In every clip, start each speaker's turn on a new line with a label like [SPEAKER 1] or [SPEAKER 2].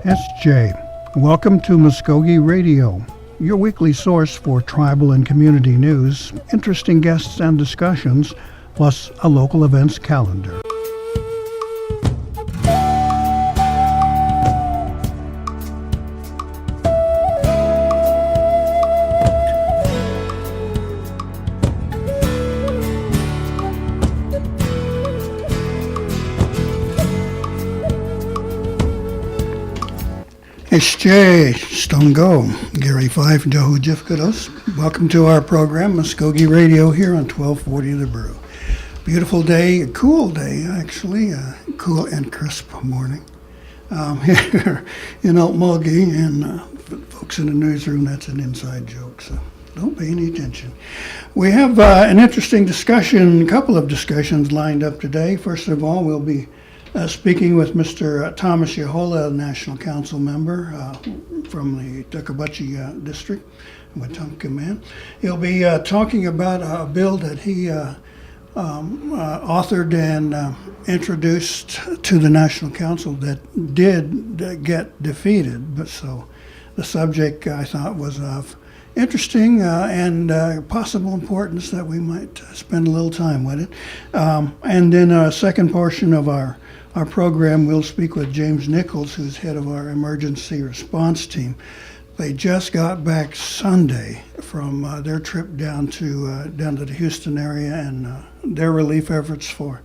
[SPEAKER 1] SJ. Welcome to Mvskoke Radio, your weekly source for tribal and community news, interesting guests and discussions, plus a local events calendar. SJ, Stongo, Gary 5, Johu Jifkados. Welcome to our program, Mvskoke Radio, here on 1240 The Brew. Beautiful day, a cool day, actually, cool and crisp morning. Here in Altmulgee, and folks in the newsroom, that's an inside joke, so don't pay any attention. We have an interesting discussion, a couple of discussions lined up today. First of all, we'll be speaking with Mr. Thomas Yehola, National Council member from the Tuckabuchee District, Wetumpka man. He'll be talking about a bill that he authored and introduced to the National Council that did get defeated. But so the subject I thought was of interesting and possible importance that we might spend a little time with it. And then a second portion of our program, we'll speak with James Nichols, who's head of our emergency response team. They just got back Sunday from their trip down to the Houston area and their relief efforts for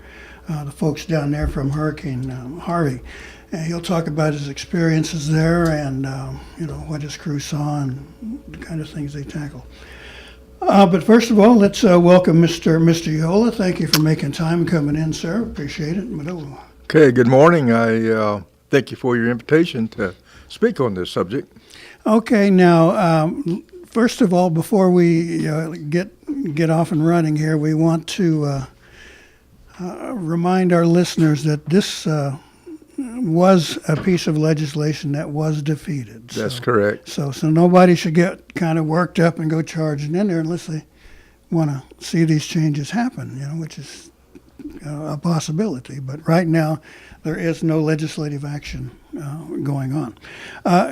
[SPEAKER 1] the folks down there from Hurricane Harvey. And he'll talk about his experiences there and what his crew saw and the kind of things they tackle. But first of all, let's welcome Mr. Yehola. Thank you for making time and coming in, sir. Appreciate it.
[SPEAKER 2] Okay, good morning. I thank you for your invitation to speak on this subject.
[SPEAKER 1] Okay, now, first of all, before we get off and running here, we want to remind our listeners that this was a piece of legislation that was defeated.
[SPEAKER 2] That's correct.
[SPEAKER 1] So nobody should get kind of worked up and go charging in there unless they want to see these changes happen, which is a possibility, but right now there is no legislative action going on.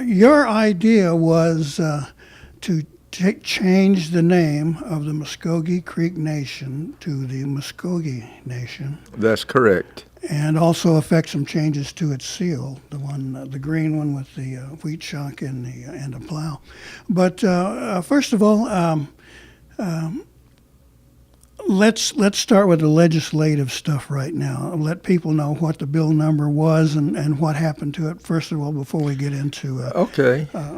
[SPEAKER 1] Your idea was to change the name of the Mvskoke Creek Nation to the Mvskoke Nation.
[SPEAKER 2] That's correct.
[SPEAKER 1] And also affect some changes to its seal, the green one with the wheat shock and the plow. But first of all, Let's start with the legislative stuff right now. Let people know what the bill number was and what happened to it, first of all, before we get into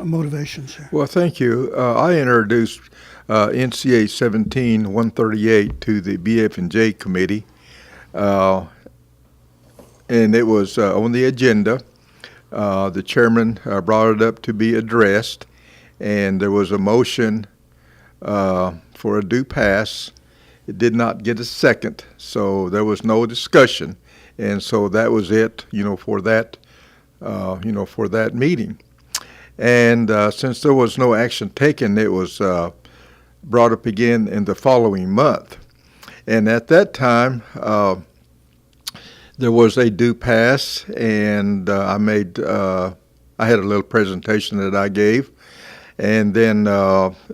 [SPEAKER 1] motivations here.
[SPEAKER 2] Well, thank you. I introduced NCA 17-138 to the BF&J committee, and it was on the agenda. The chairman brought it up to be addressed, and there was a motion for a due pass. It did not get a second, so there was no discussion, and so that was it, for that, for that meeting. And since there was no action taken, it was brought up again in the following month. And at that time, there was a due pass, and I had a little presentation that I gave, and then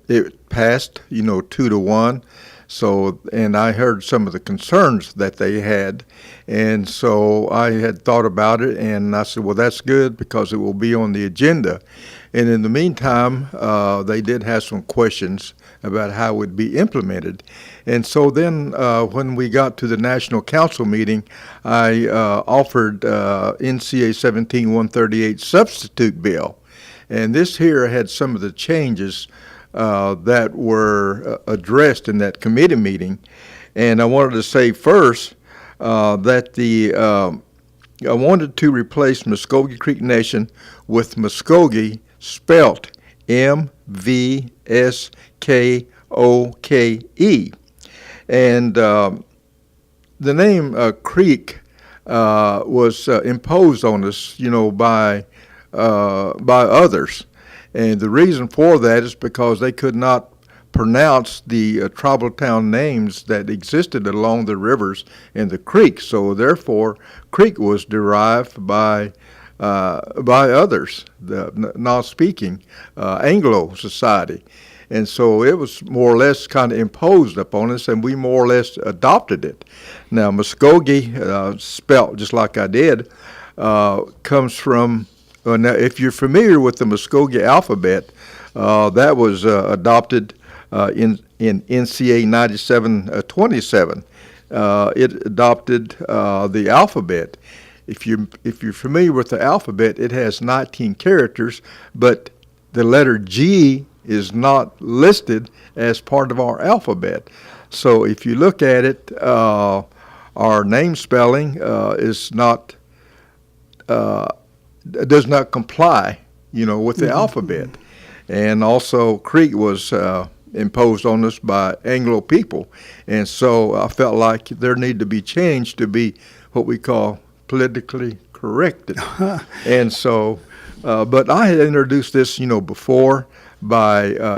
[SPEAKER 2] it passed, 2-1. So, and I heard some of the concerns that they had, and so I had thought about it, and I said, well, that's good because it will be on the agenda. And in the meantime, they did have some questions about how it would be implemented. And so then when we got to the National Council meeting, I offered NCA 17-138 substitute bill. And this here had some of the changes that were addressed in that committee meeting. And I wanted to say first that I wanted to replace Mvskoke Creek Nation with Mvskoke, spelt Mvskoke. And the name Creek was imposed on us, by others. And the reason for that is because they could not pronounce the tribal town names that existed along the rivers and the creeks. So therefore, Creek was derived by by others, the non-speaking Anglo society. And so it was more or less kind of imposed upon us, and we more or less adopted it. Now, Mvskoke, spelt just like I did, comes from, now if you're familiar with the Mvskoke alphabet, that was adopted in NCA 9727. It adopted the alphabet. If you're familiar with the alphabet, it has 19 characters, but the letter G is not listed as part of our alphabet. So if you look at it, our name spelling is not does not comply, with the alphabet. And also Creek was imposed on us by Anglo people, and so I felt like there needed to be changed to be what we call politically corrected. And so, but I had introduced this, before.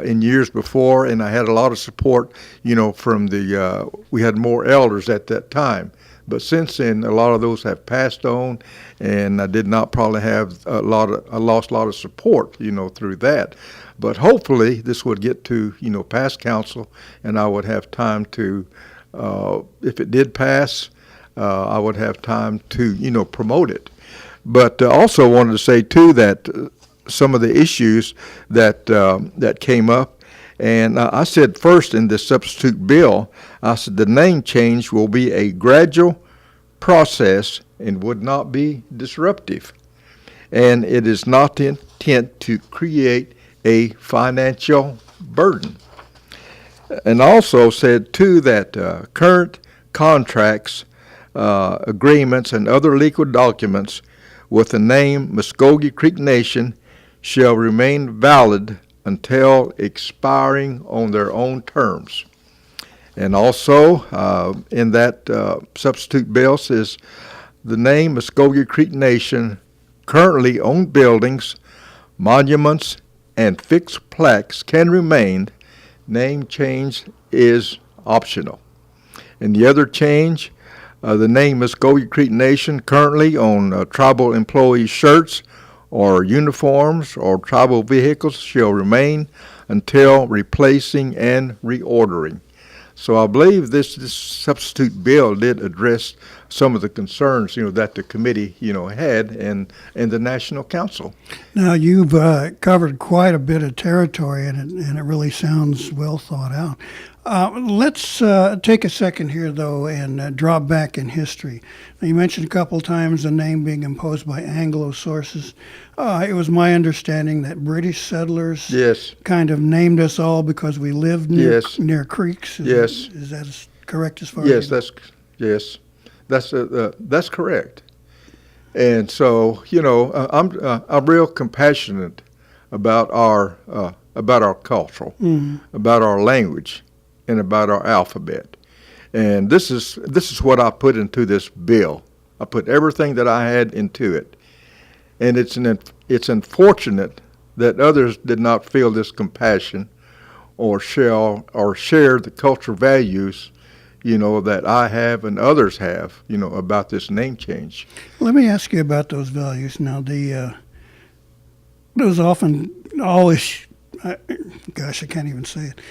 [SPEAKER 2] In years before, and I had a lot of support, from we had more elders at that time. But since then, a lot of those have passed on, and I did not probably have I lost a lot of support, through that. But hopefully this would get to, past council, and I would have time to, if it did pass, I would have time to, promote it. But also wanted to say, too, that some of the issues that came up, and I said first in the substitute bill, I said the name change will be a gradual process and would not be disruptive, and it is not the intent to create a financial burden. And also said too that current contracts, agreements, and other legal documents with the name Mvskoke Creek Nation shall remain valid until expiring on their own terms. And also, in that substitute bill says, the name Mvskoke Creek Nation currently owned buildings, monuments, and fixed plaques can remain. Name change is optional. And the other change, the name Mvskoke Creek Nation currently on tribal employee shirts or uniforms or tribal vehicles shall remain until replacing and reordering. So I believe this substitute bill did address some of the concerns, that the committee, had and the National Council.
[SPEAKER 1] Now, you've covered quite a bit of territory, and it really sounds well thought out. Let's take a second here, though, and drop back in history. Now, you mentioned a couple times the name being imposed by Anglo sources. It was my understanding that British settlers kind of named us all because we lived near creeks. Is that correct as far as? That's correct.
[SPEAKER 2] And so, I'm real compassionate about our culture, about our language, and about our alphabet. And this is what I put into this bill. I put everything that I had into it. And it's unfortunate that others did not feel this compassion or share the cultural values, that I have and others have, about this name change.
[SPEAKER 1] Let me ask you about those values now. Those often always, I can't even say it,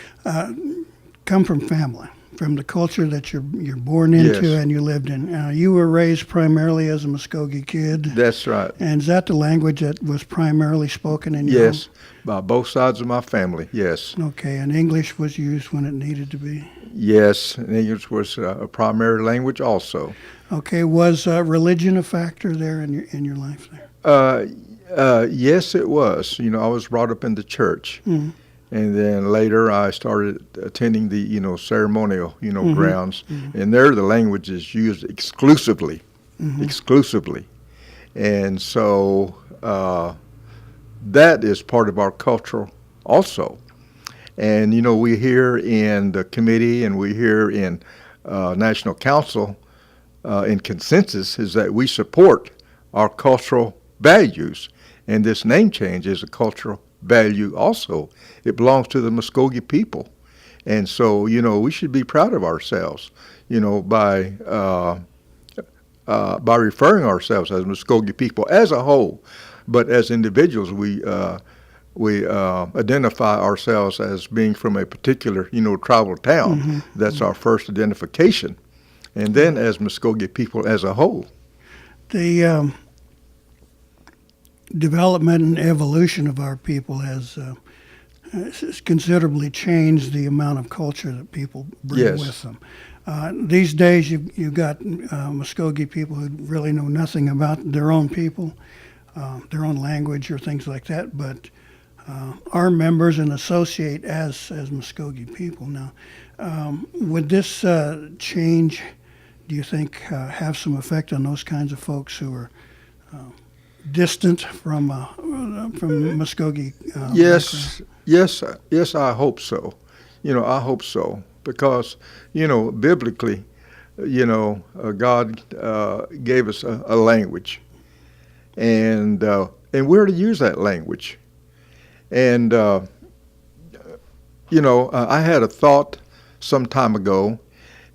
[SPEAKER 1] come from family, from the culture that you're born into and you lived in. You were raised primarily as a Mvskoke kid.
[SPEAKER 2] That's right.
[SPEAKER 1] And is that the language that was primarily spoken in your home?
[SPEAKER 2] By both sides of my family, yes.
[SPEAKER 1] Okay, and English was used when it needed to be?
[SPEAKER 2] Yes, and English was a primary language also.
[SPEAKER 1] Okay, was religion a factor there in your life there?
[SPEAKER 2] Yes, it was. I was brought up in the church. Mm-hmm. And then later I started attending the, ceremonial, grounds. Mm-hmm. And there the language is used exclusively. And so that is part of our culture also. And, we hear in the committee and we hear in National Council in consensus is that we support our cultural values. And this name change is a cultural value also. It belongs to the Mvskoke people. And so, we should be proud of ourselves, by by referring ourselves as Mvskoke people as a whole, but as individuals, we identify ourselves as being from a particular, tribal town.
[SPEAKER 1] Mm-hmm.
[SPEAKER 2] That's our first identification, and then as Mvskoke people as a whole.
[SPEAKER 1] The development and evolution of our people has considerably changed the amount of culture that people bring
[SPEAKER 2] Yes.
[SPEAKER 1] with them. These days, you've got Mvskoke people who really know nothing about their own people, their own language, or things like that, but are members and associate as Mvskoke people. Now, would this change, do you think, have some effect on those kinds of folks who are distant from Mvskoke?
[SPEAKER 2] Yes, yes, I hope so. I hope so because, biblically, God gave us a language, and we're to use that language. And I had a thought some time ago,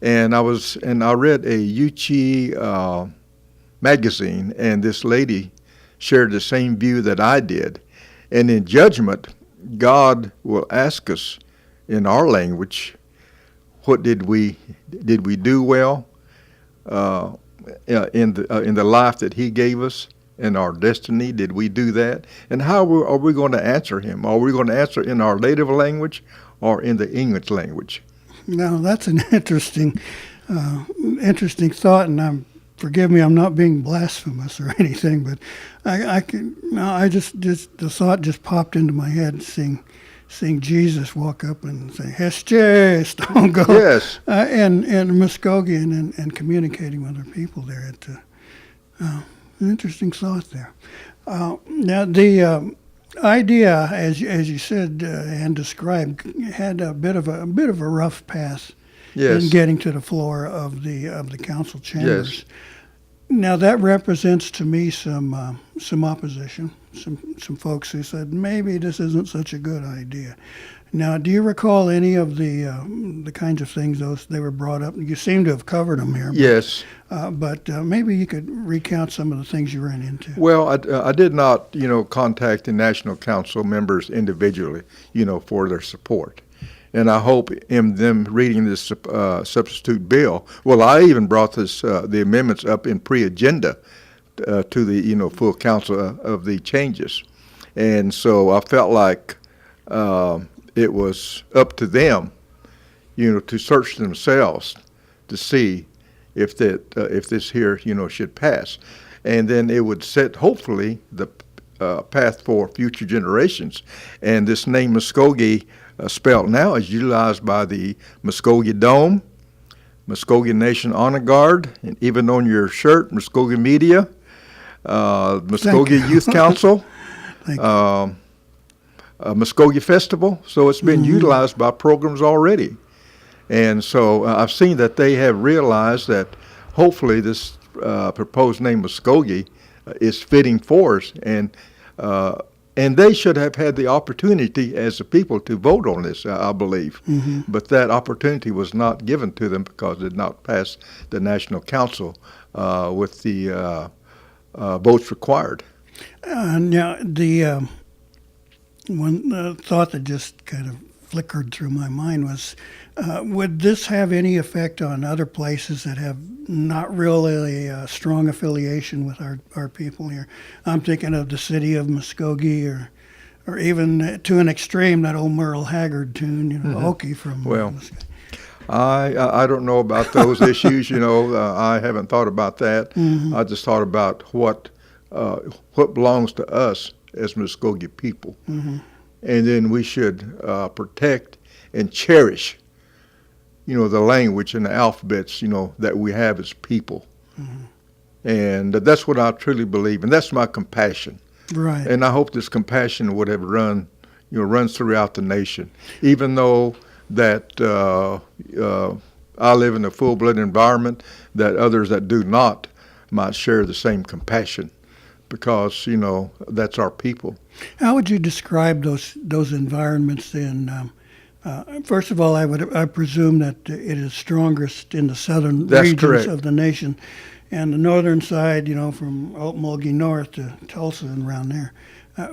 [SPEAKER 2] and I read a Uchi magazine, and this lady shared the same view that I did. And in judgment, God will ask us in our language, what did we do well in the life that He gave us, in our destiny? Did we do that? And how are we going to answer Him? Are we going to answer in our native language or in the English language?
[SPEAKER 1] Now, that's an interesting thought, and forgive me, I'm not being blasphemous or anything, but the thought just popped into my head, seeing Jesus walk up and say, "Hesche, Stongo,"
[SPEAKER 2] Yes,
[SPEAKER 1] and Muskogean and communicating with other people there. An interesting thought there. Now, the idea, as you said and described, had a bit of a rough path
[SPEAKER 2] yes,
[SPEAKER 1] in getting to the floor of the council chambers.
[SPEAKER 2] Yes.
[SPEAKER 1] Now that represents to me some opposition, some folks who said maybe this isn't such a good idea. Now, do you recall any of the kinds of things they were brought up? You seem to have covered them here.
[SPEAKER 2] yes.
[SPEAKER 1] But maybe you could recount some of the things you ran into.
[SPEAKER 2] Well, I did not, contact the National Council members individually, for their support. And I hope in them reading this substitute bill, well, I even brought the amendments up in pre-agenda to the, full council of the changes. And so I felt like it was up to them, to search themselves to see if this here, should pass. And then it would set, hopefully, the path for future generations. And this name Mvskoke, spelled now, is utilized by the Mvskoke Dome, Mvskoke Nation Honor Guard, and even on your shirt, Mvskoke Media, Mvskoke Youth Council, Mvskoke Festival. So it's been utilized by programs already. And so I've seen that they have realized that hopefully this proposed name Mvskoke is fitting for us, and they should have had the opportunity as a people to vote on this, I believe. Mm-hmm. But that opportunity was not given to them because it did not pass the National Council with the votes required.
[SPEAKER 1] Now, the one thought that just kind of flickered through my mind was, would this have any effect on other places that have not really a strong affiliation with our people here? I'm thinking of the city of Mvskoke, or even to an extreme, that old Merle Haggard tune, Okie from Mvskoke.
[SPEAKER 2] I don't know about those issues, I haven't thought about that. Mm-hmm. I just thought about what belongs to us as Mvskoke people. Mm-hmm. And then we should protect and cherish, the language and the alphabets, that we have as people. Mm-hmm. And that's what I truly believe, and that's my compassion.
[SPEAKER 1] Right.
[SPEAKER 2] And I hope this compassion would have runs throughout the nation, even though that I live in a full-blood environment, that others that do not might share the same compassion, because that's our people.
[SPEAKER 1] How would you describe those environments then First of all, I presume that it is strongest in the southern
[SPEAKER 2] That's
[SPEAKER 1] regions
[SPEAKER 2] correct.
[SPEAKER 1] of the nation, and the northern side, from Okmulgee north to Tulsa and around there,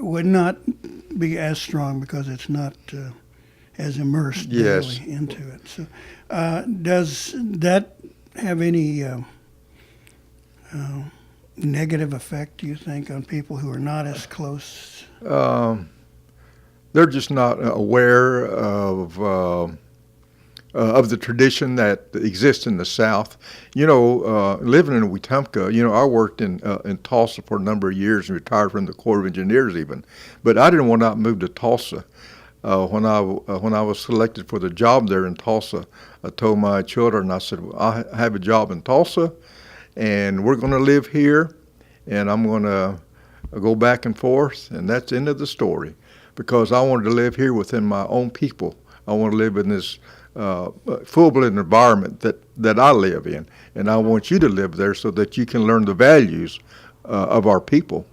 [SPEAKER 1] would not be as strong because it's not as immersed
[SPEAKER 2] Yes.
[SPEAKER 1] daily into it. So, does that have any negative effect, do you think, on people who are not as close?
[SPEAKER 2] They're just not aware of the tradition that exists in the South. Living in Wetumpka, I worked in Tulsa for a number of years and retired from the Corps of Engineers even. But I didn't want to move to Tulsa. When I was selected for the job there in Tulsa, I told my children, I said, well, I have a job in Tulsa, and we're going to live here, and I'm going to go back and forth, and that's the end of the story. Because I wanted to live here within my own people. I want to live in this full-blooded environment that I live in, and I want you to live there so that you can learn the values of our people.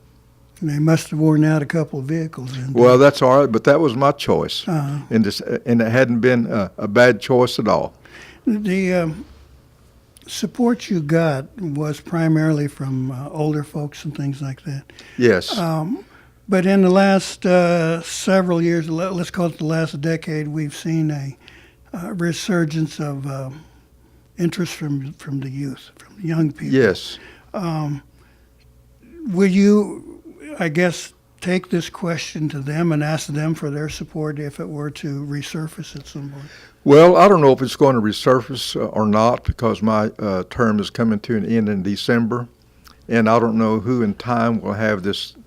[SPEAKER 1] They must have worn out a couple of vehicles.
[SPEAKER 2] Well, that's all right, but that was my choice,
[SPEAKER 1] Uh-huh.
[SPEAKER 2] and it hadn't been a bad choice at all.
[SPEAKER 1] The support you got was primarily from older folks and things like that.
[SPEAKER 2] Yes.
[SPEAKER 1] But in the last several years, let's call it the last decade, we've seen a resurgence of interest from the youth, from young people.
[SPEAKER 2] Yes.
[SPEAKER 1] Will you, I guess, take this question to them and ask them for their support if it were to resurface at some point?
[SPEAKER 2] Well, I don't know if it's going to resurface or not because my term is coming to an end in December, and I don't know who in time will have this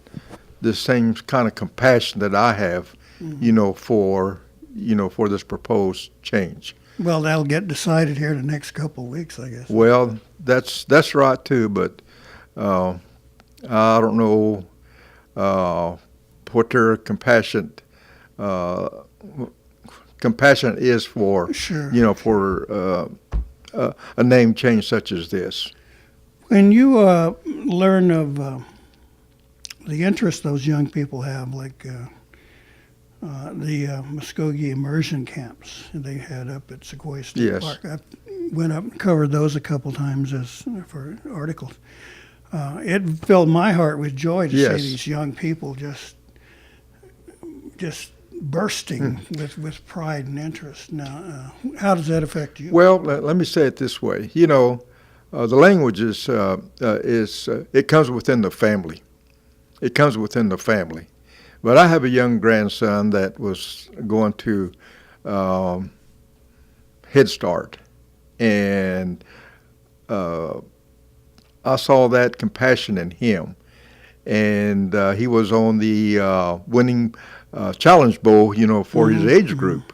[SPEAKER 2] same kind of compassion that I have, for this proposed change.
[SPEAKER 1] Well, that'll get decided here in the next couple of weeks, I guess.
[SPEAKER 2] Well, that's right too, but I don't know what their compassion is for.
[SPEAKER 1] Sure.
[SPEAKER 2] For a name change such as this.
[SPEAKER 1] When you learn of the interest those young people have, like the Mvskoke immersion camps they had up at Sequoia State
[SPEAKER 2] Yes.
[SPEAKER 1] Park. I went up and covered those a couple times for articles. It filled my heart with joy to
[SPEAKER 2] Yes.
[SPEAKER 1] see these young people just bursting with pride and interest. Now, how does that affect you?
[SPEAKER 2] Well, let me say it this way. The language is it comes within the family. It comes within the family. But I have a young grandson that was going to Head Start, and I saw that compassion in him. And he was on the winning Challenge Bowl, for his age group.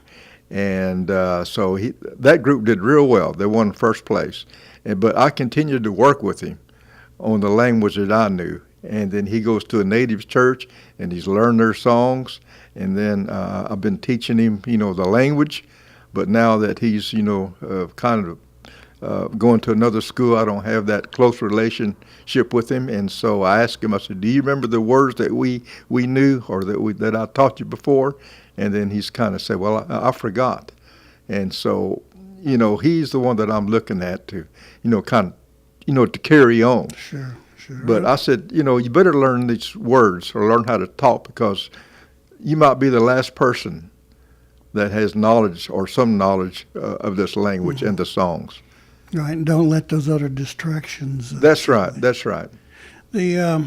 [SPEAKER 2] And so that group did real well. They won first place. But I continued to work with him on the language that I knew. And then he goes to a native church, and he's learned their songs. And then I've been teaching him, the language. But now that he's, kind of going to another school, I don't have that close relationship with him. And so I asked him, I said, do you remember the words that we knew or that I taught you before? And then he's kind of said, well, I forgot. And so, he's the one that I'm looking at to, kind of, to carry on.
[SPEAKER 1] Sure.
[SPEAKER 2] But I said, you better learn these words or learn how to talk because you might be the last person that has knowledge or some knowledge of this language and the songs.
[SPEAKER 1] Right, and don't let those other distractions.
[SPEAKER 2] That's right.
[SPEAKER 1] The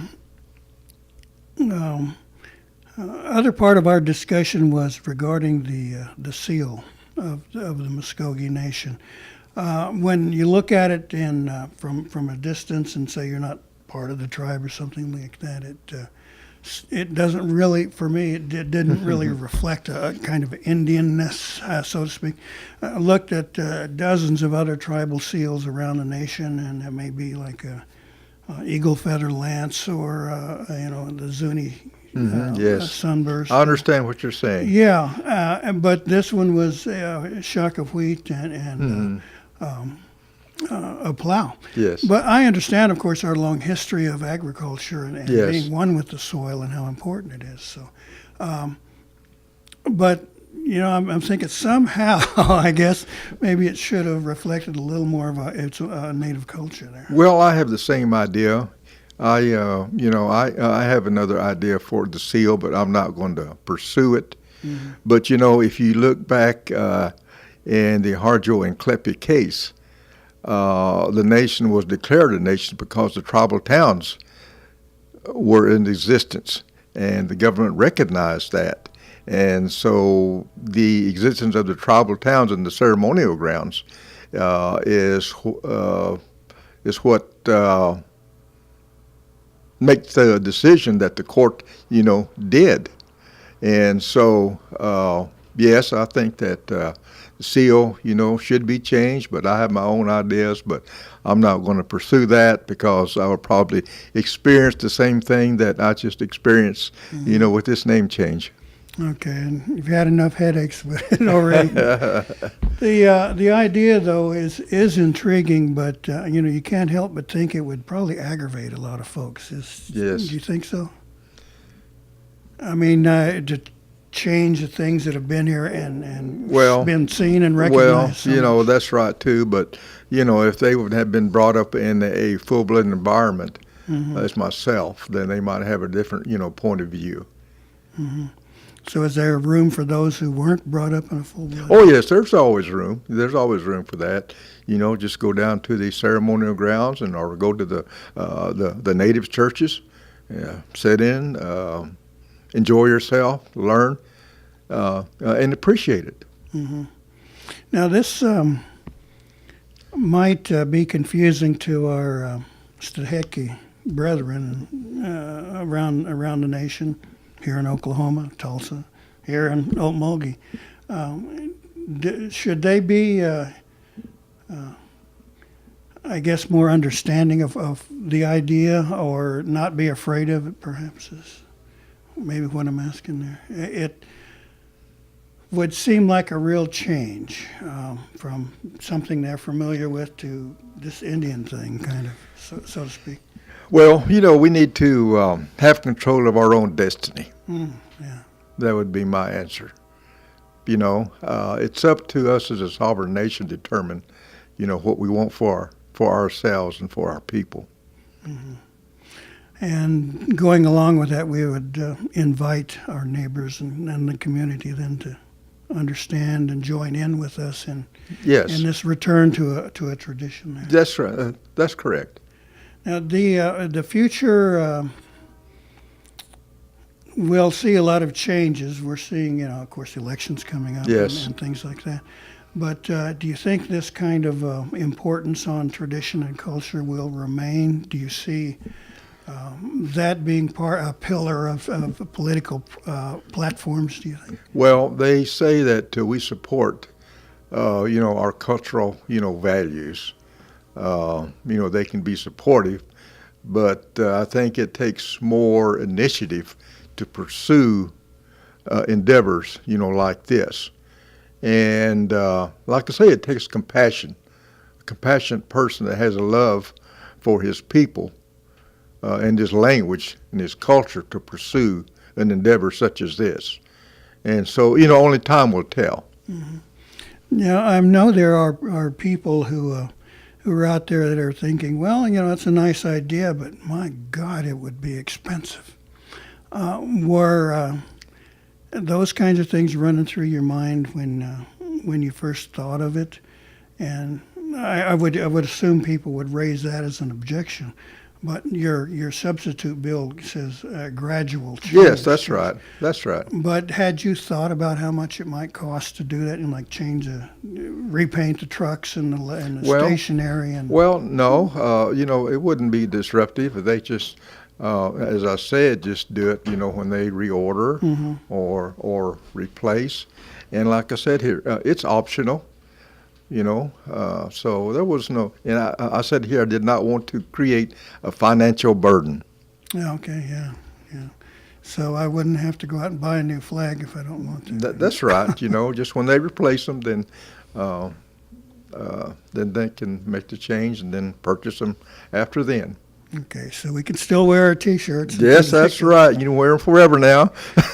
[SPEAKER 1] other part of our discussion was regarding the seal of the Mvskoke Nation. When you look at it from a distance and say you're not part of the tribe or something like that, it doesn't really, for me, it didn't really reflect a kind of Indianness, so to speak. I looked at dozens of other tribal seals around the nation, and it may be like a eagle feather lance or the Zuni
[SPEAKER 2] Yes.
[SPEAKER 1] sunburst.
[SPEAKER 2] I understand what you're saying.
[SPEAKER 1] Yeah, but this one was a shock of wheat and a plow.
[SPEAKER 2] Yes.
[SPEAKER 1] But I understand, of course, our long history of agriculture and
[SPEAKER 2] Yes.
[SPEAKER 1] being one with the soil and how important it is. So, but I'm thinking somehow, I guess, maybe it should have reflected a little more of its native culture there.
[SPEAKER 2] Well, I have the same idea. I have another idea for the seal, but I'm not going to pursue it. Mm-hmm. But, if you look back in the Harjo and Cleppy case, the nation was declared a nation because the tribal towns were in existence, and the government recognized that. And so the existence of the tribal towns and the ceremonial grounds is what makes the decision that the court, did. And so, yes, I think that the seal, should be changed, but I have my own ideas, but I'm not going to pursue that because I will probably experience the same thing that I just experienced, with this name change.
[SPEAKER 1] Okay, and you've had enough headaches with it already. The idea, though, is intriguing, but you can't help but think it would probably aggravate a lot of folks.
[SPEAKER 2] Yes.
[SPEAKER 1] Do you think so? I mean, to change the things that have been here and been seen and recognized.
[SPEAKER 2] Well, that's right too. But if they would have been brought up in a full-blooded environment, as myself, then they might have a different point of view.
[SPEAKER 1] Mm-hmm. So is there room for those who weren't brought up in a full-blood?
[SPEAKER 2] Oh, yes, there's always room. There's always room for that. Just go down to the ceremonial grounds or go to the native churches, sit in, enjoy yourself, learn, and appreciate it.
[SPEAKER 1] Mm-hmm. Now, this might be confusing to our Staheki brethren around the nation. Here in Oklahoma, Tulsa, here in Okmulgee. Should they be, I guess, more understanding of the idea or not be afraid of it, perhaps, is maybe what I'm asking there. It would seem like a real change from something they're familiar with to this Indian thing, kind of, so to speak.
[SPEAKER 2] Well, we need to have control of our own destiny.
[SPEAKER 1] Yeah.
[SPEAKER 2] That would be my answer. It's up to us as a sovereign nation to determine, what we want for ourselves and for our people.
[SPEAKER 1] Mm-hmm. And going along with that, we would invite our neighbors and the community then to understand and join in with us in this return to a tradition there.
[SPEAKER 2] That's right. That's correct.
[SPEAKER 1] Now, the future, we'll see a lot of changes. We're seeing, of course, elections coming up and things like that. But do you think this kind of importance on tradition and culture will remain? Do you see that being a pillar of political platforms, do you think?
[SPEAKER 2] Well, they say that we support, our cultural, values. They can be supportive, but I think it takes more initiative to pursue endeavors, like this. And like I say, it takes compassion, a compassionate person that has a love for his people and his language and his culture to pursue an endeavor such as this. And so, only time will tell.
[SPEAKER 1] Mm-hmm. Yeah, I know there are people who are out there that are thinking, well, it's a nice idea, but my God, it would be expensive. Were those kinds of things running through your mind when you first thought of it? And I would assume people would raise that as an objection. But your substitute bill says gradual change.
[SPEAKER 2] Yes, that's right. That's right.
[SPEAKER 1] But had you thought about how much it might cost to do that and repaint the trucks and the stationery?
[SPEAKER 2] Well, no. It wouldn't be disruptive if they just, as I said, just do it. When they reorder or replace. And like I said here, it's optional. So there was no, and I said here I did not want to create a financial burden.
[SPEAKER 1] Yeah, okay, yeah. So I wouldn't have to go out and buy a new flag if I don't want to.
[SPEAKER 2] That's right. Just when they replace them, then they can make the change and then purchase them after then.
[SPEAKER 1] Okay, so we can still wear our T-shirts.
[SPEAKER 2] Yes, that's right. You can wear them forever now.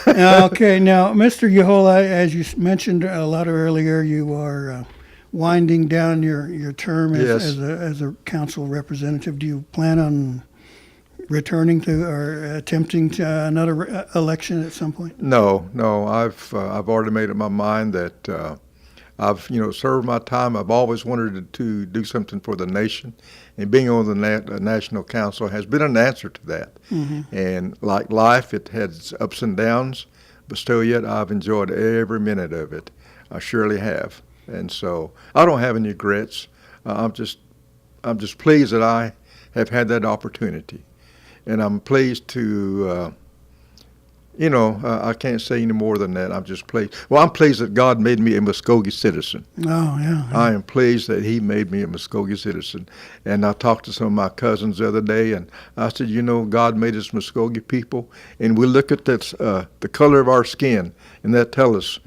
[SPEAKER 1] Okay, now, Mr. Yahola, as you mentioned a lot earlier, you are winding down your term
[SPEAKER 2] Yes.
[SPEAKER 1] as a council representative. Do you plan on returning to or attempting another election at some point?
[SPEAKER 2] No. I've already made up my mind that I've served my time. I've always wanted to do something for the nation, and being on the national council has been an answer to that.
[SPEAKER 1] Mm-hmm.
[SPEAKER 2] And like life, it has ups and downs, but still yet I've enjoyed every minute of it. I surely have, and so I don't have any regrets. I'm just pleased that I have had that opportunity. And I'm pleased to, I can't say any more than that. I'm just pleased. Well, I'm pleased that God made me a Mvskoke citizen.
[SPEAKER 1] Oh, yeah.
[SPEAKER 2] I am pleased that he made me a Mvskoke citizen. And I talked to some of my cousins the other day, and I said, God made us Mvskoke people, and we look at this, the color of our skin, and that tells us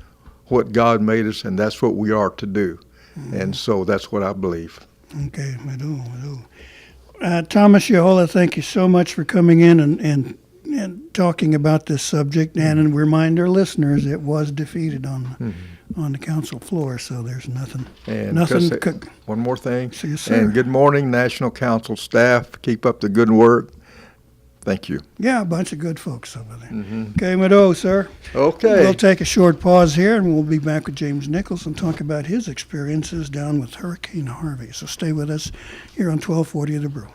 [SPEAKER 2] what God made us, and that's what we are to do. Mm-hmm. And so that's what I believe.
[SPEAKER 1] Okay, I do. Thomas Yahola, thank you so much for coming in and talking about this subject. And remind our listeners it was defeated on the council floor, so there's nothing.
[SPEAKER 2] And one more thing.
[SPEAKER 1] Yes, sir.
[SPEAKER 2] And good morning, National Council staff. Keep up the good work. Thank you.
[SPEAKER 1] Yeah, a bunch of good folks over there.
[SPEAKER 2] Mm-hmm.
[SPEAKER 1] Okay, Mado, sir.
[SPEAKER 2] Okay.
[SPEAKER 1] We'll take a short pause here, and we'll be back with James Nichols and talk about his experiences down with Hurricane Harvey. So stay with us here on 1240 The Brew.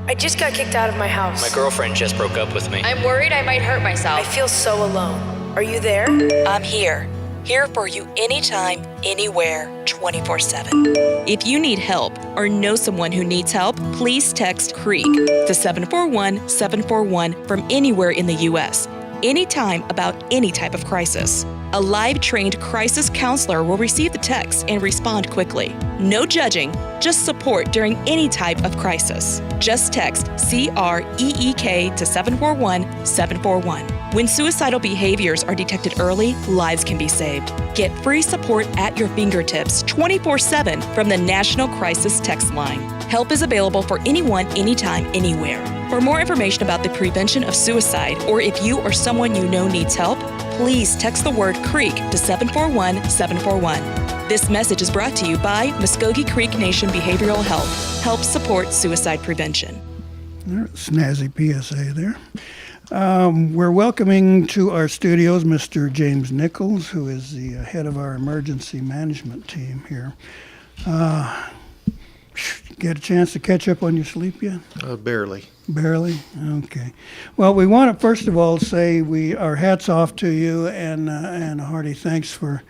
[SPEAKER 3] I just got kicked out of my house.
[SPEAKER 4] My girlfriend just broke up with me.
[SPEAKER 5] I'm worried I might hurt myself.
[SPEAKER 3] I feel so alone. Are you there?
[SPEAKER 6] I'm here. Here for you anytime, anywhere, 24/7.
[SPEAKER 5] If you need help or know someone who needs help, please text CREEK to 741-741 from anywhere in the U.S. anytime about any type of crisis. A live trained crisis counselor will receive the text and respond quickly. No judging, just support during any type of crisis. Just text CREEK to 741-741. When suicidal behaviors are detected early, lives can be saved. Get free support at your fingertips 24/7 from the National Crisis Text Line. Help is available for anyone, anytime, anywhere. For more information about the prevention of suicide, or if you or someone you know needs help, please text the word CREEK to 741-741. This message is brought to you by Mvskoke Creek Nation Behavioral Health. Help support suicide prevention.
[SPEAKER 1] Snazzy PSA there. We're welcoming to our studios Mr. James Nichols, who is the head of our emergency management team here. Get a chance to catch up on your sleep yet?
[SPEAKER 7] Barely.
[SPEAKER 1] Barely? Okay. Well, we want to first of all say our hats off to you and a hearty thanks for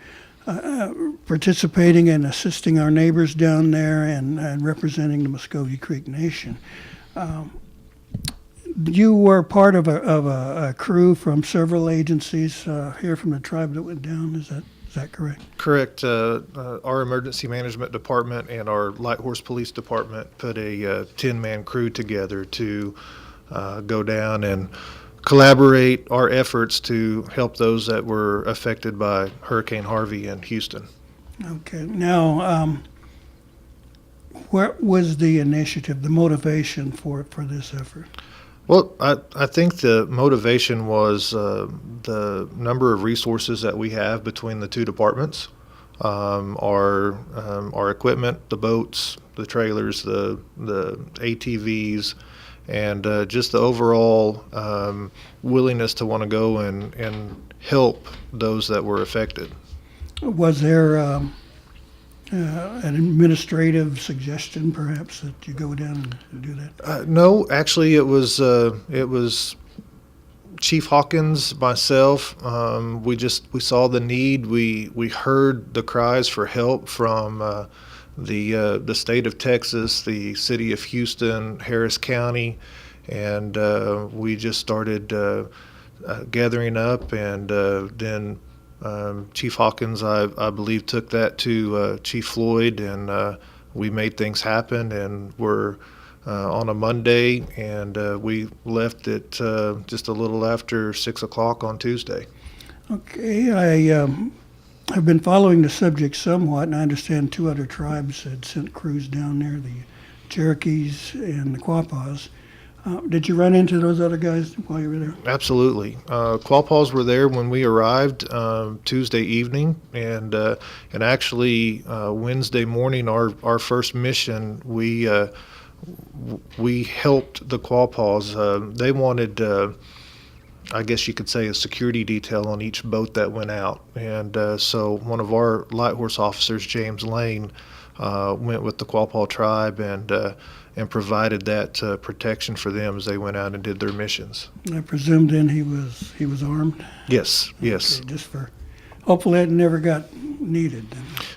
[SPEAKER 1] participating and assisting our neighbors down there and representing the Mvskoke Creek Nation. You were part of a crew from several agencies here from the tribe that went down. Is that correct?
[SPEAKER 7] Correct. Our emergency management department and our light horse police department put a 10-man crew together to go down and collaborate our efforts to help those that were affected by Hurricane Harvey in Houston.
[SPEAKER 1] Okay. Now, what was the initiative, the motivation for this effort?
[SPEAKER 7] Well, I think the motivation was the number of resources that we have between the two departments, our equipment, the boats, the trailers, the ATVs, and just the overall willingness to want to go and help those that were affected. Was
[SPEAKER 1] there an administrative suggestion, perhaps, that you go down and do that?
[SPEAKER 7] No, actually, it was Chief Hawkins, myself. We saw the need. We heard the cries for help from the state of Texas, the city of Houston, Harris County, and we just started gathering up, and then Chief Hawkins, I believe, took that to Chief Floyd, and we made things happen, and we're on a Monday, and we left at just a little after 6 o'clock on Tuesday.
[SPEAKER 1] Okay, I've been following the subject somewhat, and I understand two other tribes had sent crews down there, the Cherokees and the Quapaws. Did you run into those other guys while you were there?
[SPEAKER 7] Absolutely. Quapaws were there when we arrived Tuesday evening, and actually Wednesday morning, our first mission, we helped the Quapaws. They wanted, I guess you could say, a security detail on each boat that went out, and so one of our light horse officers, James Lane, went with the Quapaw tribe and provided that protection for them as they went out and did their missions.
[SPEAKER 1] I presume then he was armed?
[SPEAKER 7] Yes, yes.
[SPEAKER 1] Okay, hopefully it never got needed.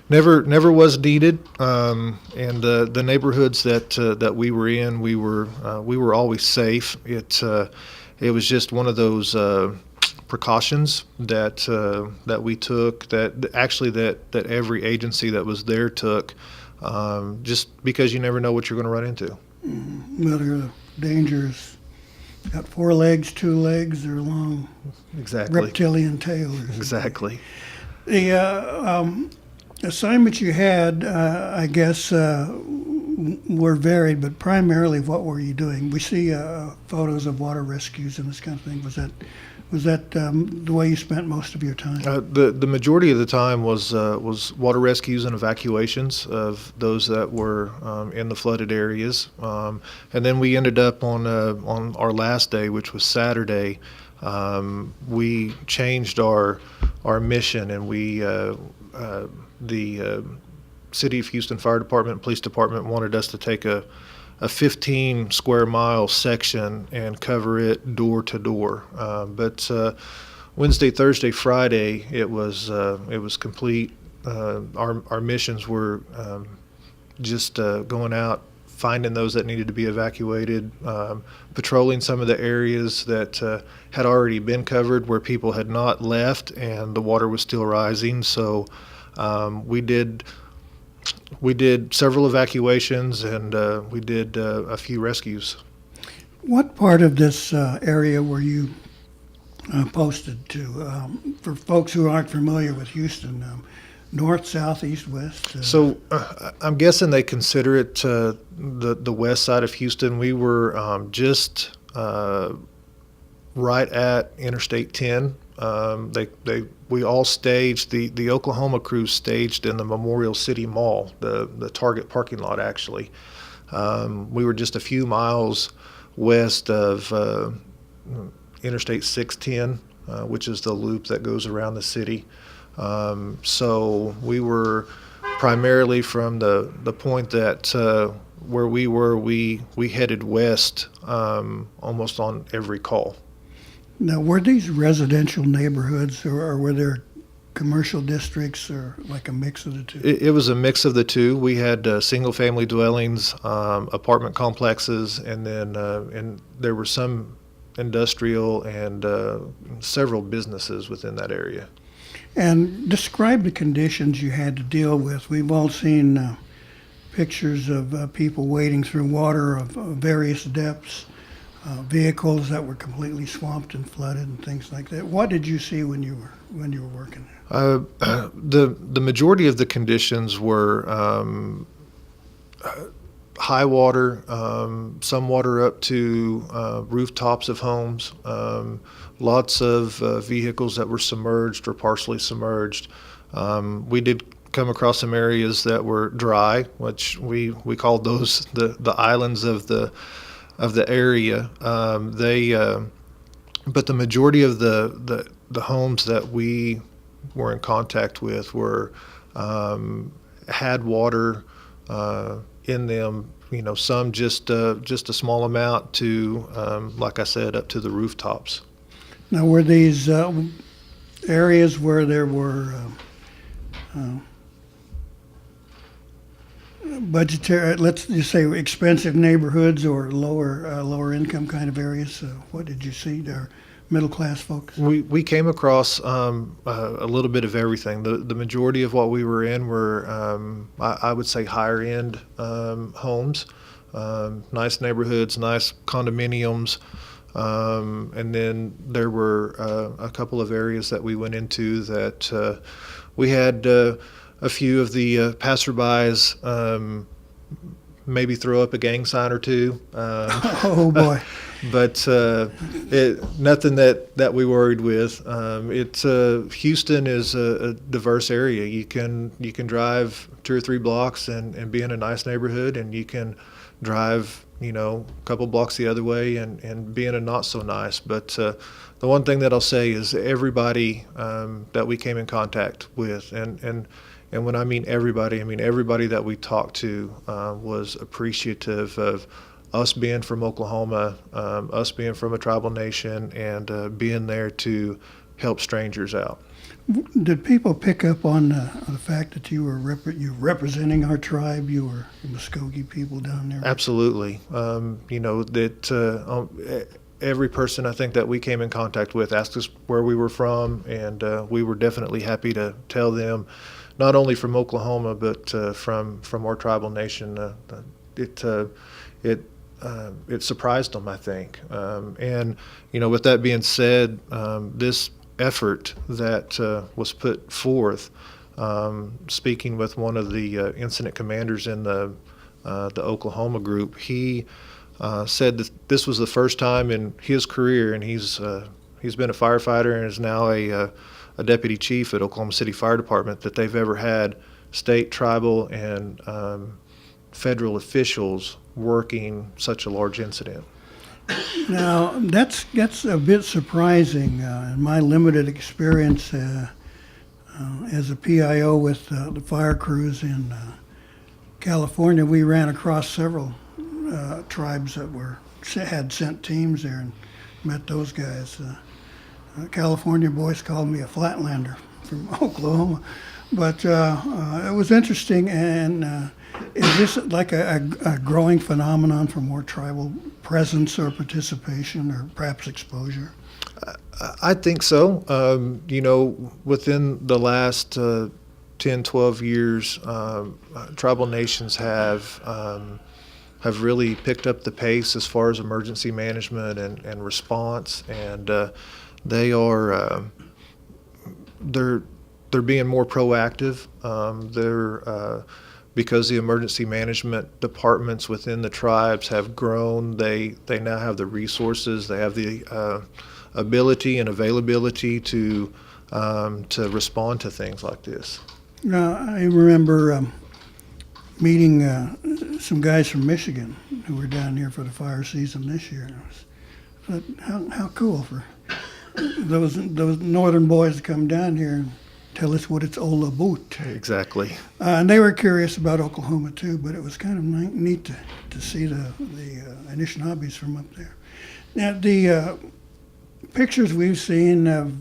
[SPEAKER 7] Never was needed. And the neighborhoods that we were in, we were always safe. It was just one of those precautions that we took, that every agency that was there took. Just because you never know what you're going to run into.
[SPEAKER 1] Well, they're dangerous. Got 4 legs, 2 legs. They're long.
[SPEAKER 7] Exactly.
[SPEAKER 1] Reptilian tail.
[SPEAKER 7] Exactly.
[SPEAKER 1] The assignments you had, I guess, were varied, but primarily, what were you doing? We see photos of water rescues and this kind of thing. Was that the way you spent most of your time?
[SPEAKER 7] The majority of the time was water rescues and evacuations of those that were in the flooded areas, and then we ended up on our last day, which was Saturday. We changed our mission, and the City of Houston Fire Department and Police Department wanted us to take a 15 square mile section and cover it door to door. But Wednesday, Thursday, Friday, it was complete. Our missions were just going out, finding those that needed to be evacuated, patrolling some of the areas that had already been covered where people had not left and the water was still rising. So we did several evacuations, and we did a few rescues.
[SPEAKER 1] What part of this area were you posted to? For folks who aren't familiar with Houston, north, south, east, west?
[SPEAKER 7] So I'm guessing they consider it the west side of Houston. We were just right at Interstate 10. We all staged, the Oklahoma crew staged in the Memorial City Mall, the Target parking lot, actually. We were just a few miles west of Interstate 610, which is the loop that goes around the city. So we were primarily from the point that where we were, we headed west almost on every call.
[SPEAKER 1] Now, were these residential neighborhoods, or were there commercial districts, or like a mix of the two?
[SPEAKER 7] It was a mix of the two. We had single-family dwellings, apartment complexes, and then and there were some industrial and several businesses within that area.
[SPEAKER 1] And describe the conditions you had to deal with. We've all seen pictures of people wading through water of various depths. Vehicles that were completely swamped and flooded and things like that. What did you see when you were working there?
[SPEAKER 7] The majority of the conditions were high water, some water up to rooftops of homes, lots of vehicles that were submerged or partially submerged. We did come across some areas that were dry, which we called those the islands of the area. But the majority of the homes that we were in contact with were had water in them. Some just a small amount to, like I said, up to the rooftops.
[SPEAKER 1] Now, were these areas where there were budgetary, let's just say expensive neighborhoods, or lower income kind of areas? What did you see there? Middle class folks?
[SPEAKER 7] We came across a little bit of everything. The majority of what we were in were I would say higher end homes, nice neighborhoods, nice condominiums, and then there were a couple of areas that we went into that we had a few of the passerbys maybe throw up a gang sign or two.
[SPEAKER 1] Oh boy.
[SPEAKER 7] But nothing that we worried with. Houston is a diverse area. You can drive 2 or 3 blocks and be in a nice neighborhood, and you can drive a couple blocks the other way and be in a not so nice. But the one thing that I'll say is everybody that we came in contact with, and when I mean everybody that we talked to was appreciative of us being from Oklahoma, us being from a tribal nation, and being there to help strangers out.
[SPEAKER 1] Did people pick up on the fact that you were representing our tribe? You were Mvskoke people down there?
[SPEAKER 7] Absolutely. Every person I think that we came in contact with asked us where we were from, and we were definitely happy to tell them, not only from Oklahoma, but from our tribal nation. It surprised them, I think. And with that being said, this effort that was put forth, speaking with one of the incident commanders in the Oklahoma group, he said that this was the first time in his career, and he's been a firefighter and is now a deputy chief at Oklahoma City Fire Department, that they've ever had state, tribal, and federal officials working such a large incident.
[SPEAKER 1] Now, that's a bit surprising. In my limited experience as a PIO with the fire crews in California, we ran across several tribes that had sent teams there and met those guys. California boys called me a flatlander from Oklahoma. But it was interesting, and is this like a growing phenomenon for more tribal presence or participation or perhaps exposure?
[SPEAKER 7] I think so. Within the last 10, 12 years, tribal nations have really picked up the pace as far as emergency management and response, and they're being more proactive. Because the emergency management departments within the tribes have grown, they now have the resources, they have the ability and availability to respond to things like this.
[SPEAKER 1] I remember meeting some guys from Michigan who were down here for the fire season this year. I thought, how cool for those northern boys to come down here and tell us what it's all about.
[SPEAKER 7] Exactly.
[SPEAKER 1] And they were curious about Oklahoma too, but it was kind of neat to see the Anishinaabes from up there. Now, the pictures we've seen have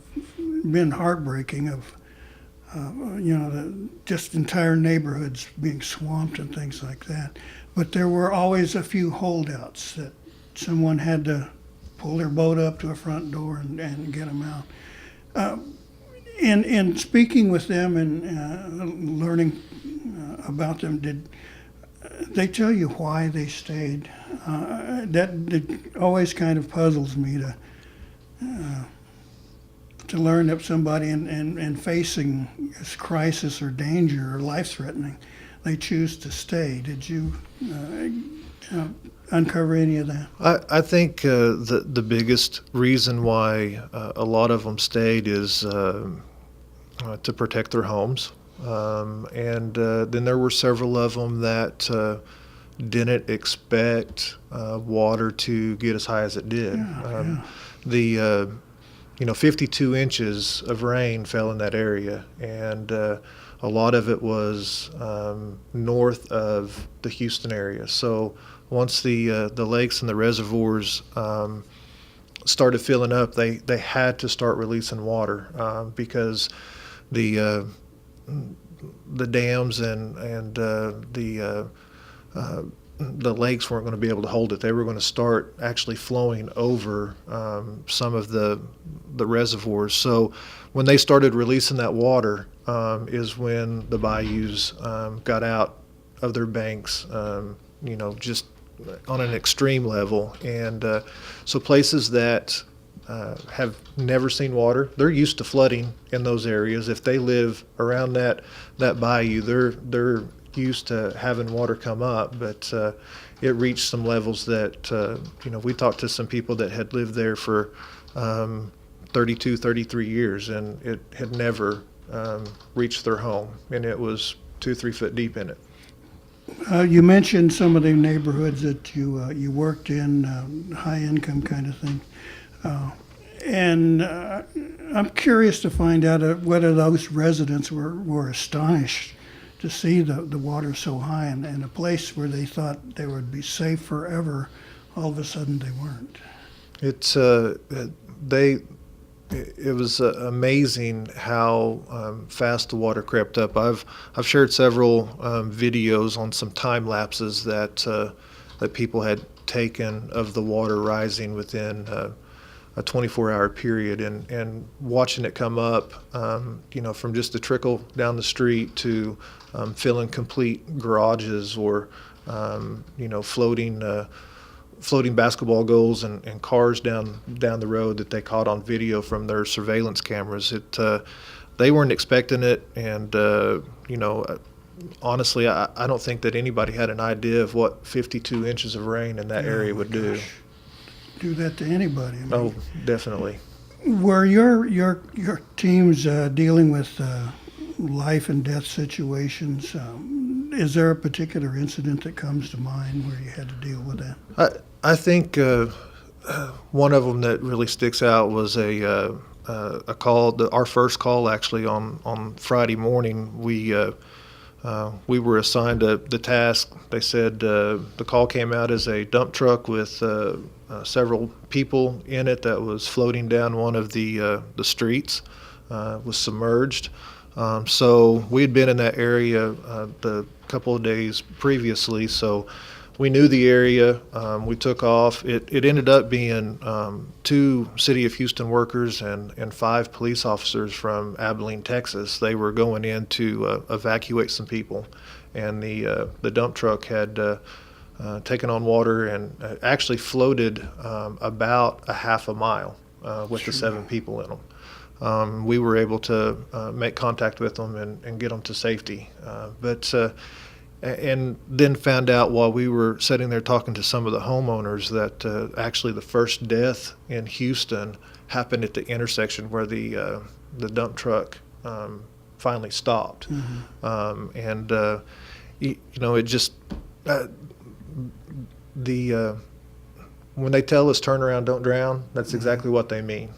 [SPEAKER 1] been heartbreaking of just entire neighborhoods being swamped and things like that. But there were always a few holdouts that someone had to pull their boat up to a front door and get them out. In speaking with them and learning about them, did they tell you why they stayed? That always kind of puzzles me to learn that somebody in facing this crisis or danger or life-threatening, they choose to stay. Did you uncover any of that?
[SPEAKER 7] I think the biggest reason why a lot of them stayed is to protect their homes. And then there were several of them that didn't expect water to get as high as it did. The 52 inches of rain fell in that area, and a lot of it was north of the Houston area. So once the lakes and the reservoirs started filling up, they had to start releasing water because the dams and the lakes weren't going to be able to hold it. They were going to start actually flowing over some of the reservoirs. So when they started releasing that water is when the bayous got out of their banks, just on an extreme level. And so places that have never seen water, they're used to flooding in those areas. If they live around that bayou, they're used to having water come up, but it reached some levels that, we talked to some people that had lived there for 32, 33 years, and it had never reached their home, and it was 2-3 foot deep in it.
[SPEAKER 1] You mentioned some of the neighborhoods that you worked in, high income kind of thing. And I'm curious to find out whether those residents were astonished to see the water so high in a place where they thought they would be safe forever. All of a sudden, they weren't.
[SPEAKER 7] It was amazing how fast the water crept up. I've shared several videos on some time lapses that people had taken of the water rising within a 24-hour period, and watching it come up, from just a trickle down the street to filling complete garages, or floating basketball goals and cars down the road that they caught on video from their surveillance cameras. They weren't expecting it, and honestly, I don't think that anybody had an idea of what 52 inches of rain in that area would do.
[SPEAKER 1] Do that to anybody. I mean,
[SPEAKER 7] Oh, definitely.
[SPEAKER 1] were your teams dealing with life and death situations? Is there a particular incident that comes to mind where you had to deal with that?
[SPEAKER 7] I think one of them that really sticks out was a call. Our first call, actually, on Friday morning. We were assigned the task. They said the call came out as a dump truck with several people in it that was floating down one of the streets, was submerged. So we had been in that area the couple of days previously, so we knew the area. We took off. It ended up being 2 City of Houston workers and 5 police officers from Abilene, Texas. They were going in to evacuate some people, and the dump truck had taken on water and actually floated about a half a mile with the 7 people in them. We were able to make contact with them and get them to safety. And then found out while we were sitting there talking to some of the homeowners that actually the first death in Houston happened at the intersection where the dump truck finally stopped. Mm-hmm. It just when they tell us turn around, don't drown, that's exactly what they mean.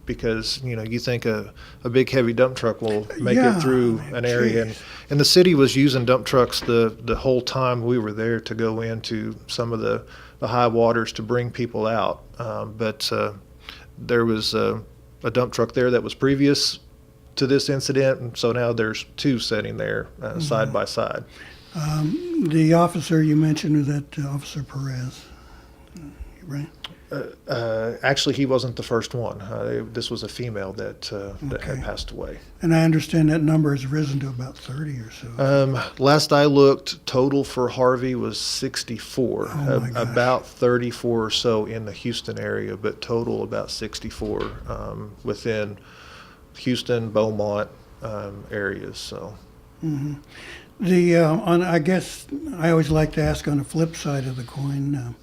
[SPEAKER 7] Because you think a big heavy dump truck will make it through an area, and the city was using dump trucks the whole time we were there to go into some of the high waters to bring people out. But there was a dump truck there that was previous to this incident, and so now there's 2 sitting there side by side.
[SPEAKER 1] The officer you mentioned was that Officer Perez, right?
[SPEAKER 7] Actually, he wasn't the first one. This was a female that had passed away.
[SPEAKER 1] And I understand that number has risen to about 30 or so.
[SPEAKER 7] Last I looked, total for Harvey was 64.
[SPEAKER 1] Oh my gosh.
[SPEAKER 7] About 34 or so in the Houston area, but total about 64 within Houston, Beaumont areas. So.
[SPEAKER 1] Mm-hmm. I guess I always like to ask on the flip side of the coin.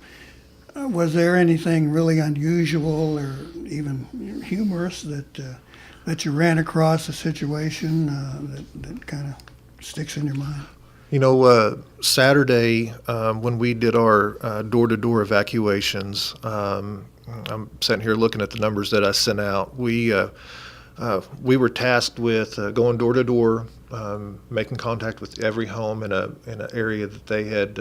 [SPEAKER 1] Was there anything really unusual or even humorous that you ran across a situation that kind of sticks in your mind?
[SPEAKER 7] Saturday when we did our door-to-door evacuations, I'm sitting here looking at the numbers that I sent out. We were tasked with going door to door, making contact with every home in an area that they had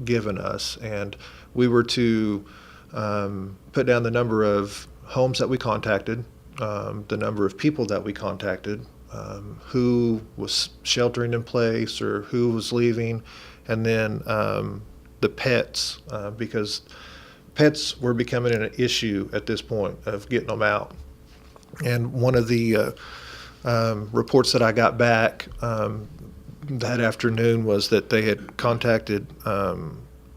[SPEAKER 7] given us, and we were to put down the number of homes that we contacted, the number of people that we contacted, who was sheltering in place or who was leaving, and then the pets, because pets were becoming an issue at this point of getting them out. And one of the reports that I got back that afternoon was that they had contacted,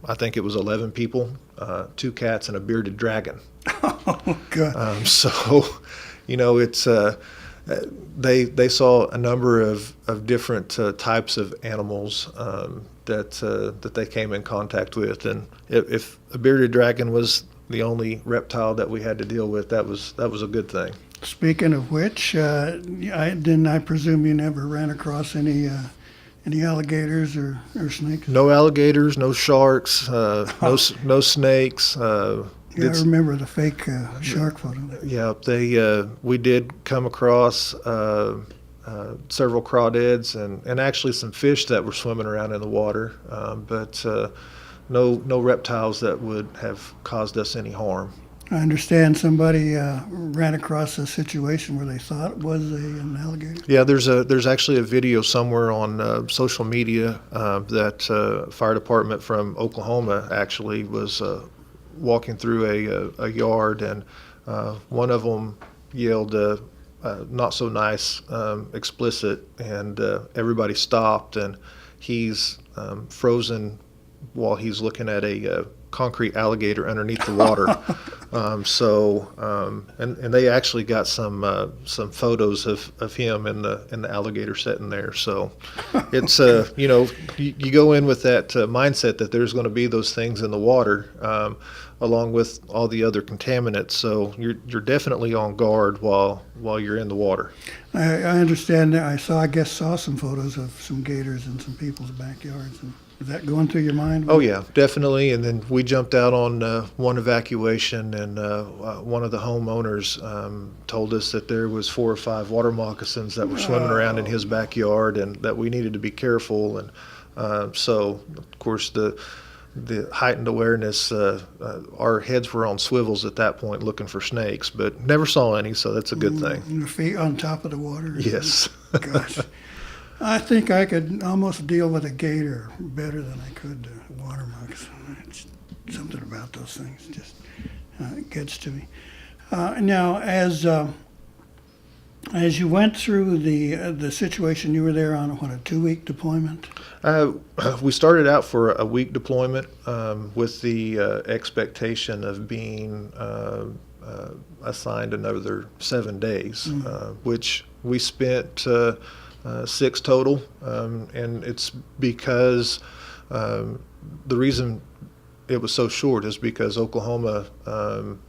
[SPEAKER 7] I think it was 11 people, 2 cats and a bearded dragon.
[SPEAKER 1] Oh, God.
[SPEAKER 7] So, it's they saw a number of different types of animals that they came in contact with, and if a bearded dragon was the only reptile that we had to deal with, that was a good thing.
[SPEAKER 1] Speaking of which, I presume you never ran across any alligators or snakes?
[SPEAKER 7] No alligators, no sharks, no snakes.
[SPEAKER 1] Yeah, I remember the fake shark photo.
[SPEAKER 7] Yeah, we did come across several crawdads and actually some fish that were swimming around in the water, but no reptiles that would have caused us any harm.
[SPEAKER 1] I understand somebody ran across a situation where they thought it was an alligator.
[SPEAKER 7] Yeah, there's actually a video somewhere on social media that fire department from Oklahoma actually was walking through a yard, and one of them yelled not so nice, explicit, and everybody stopped, and he's frozen while he's looking at a concrete alligator underneath the water. And they actually got some photos of him and the alligator sitting there. So it's you go in with that mindset that there's going to be those things in the water, along with all the other contaminants. So you're definitely on guard while you're in the water.
[SPEAKER 1] I understand that. I guess saw some photos of some gators in some people's backyards. And is that going through your mind?
[SPEAKER 7] Oh yeah, definitely. And then we jumped out on one evacuation, and one of the homeowners told us that there was 4 or 5 water moccasins that were swimming around in his backyard, and that we needed to be careful. And so, of course, the heightened awareness, our heads were on swivels at that point looking for snakes, but never saw any, so that's a good thing.
[SPEAKER 1] Your feet on top of the water?
[SPEAKER 7] Yes.
[SPEAKER 1] Gosh. I think I could almost deal with a gator better than I could a water moccasin. It's something about those things just gets to me. Now, as you went through the situation, you were there on a 2-week deployment?
[SPEAKER 7] We started out for a week deployment with the expectation of being assigned another 7 days, which we spent 6 total, and it's because the reason it was so short is because Oklahoma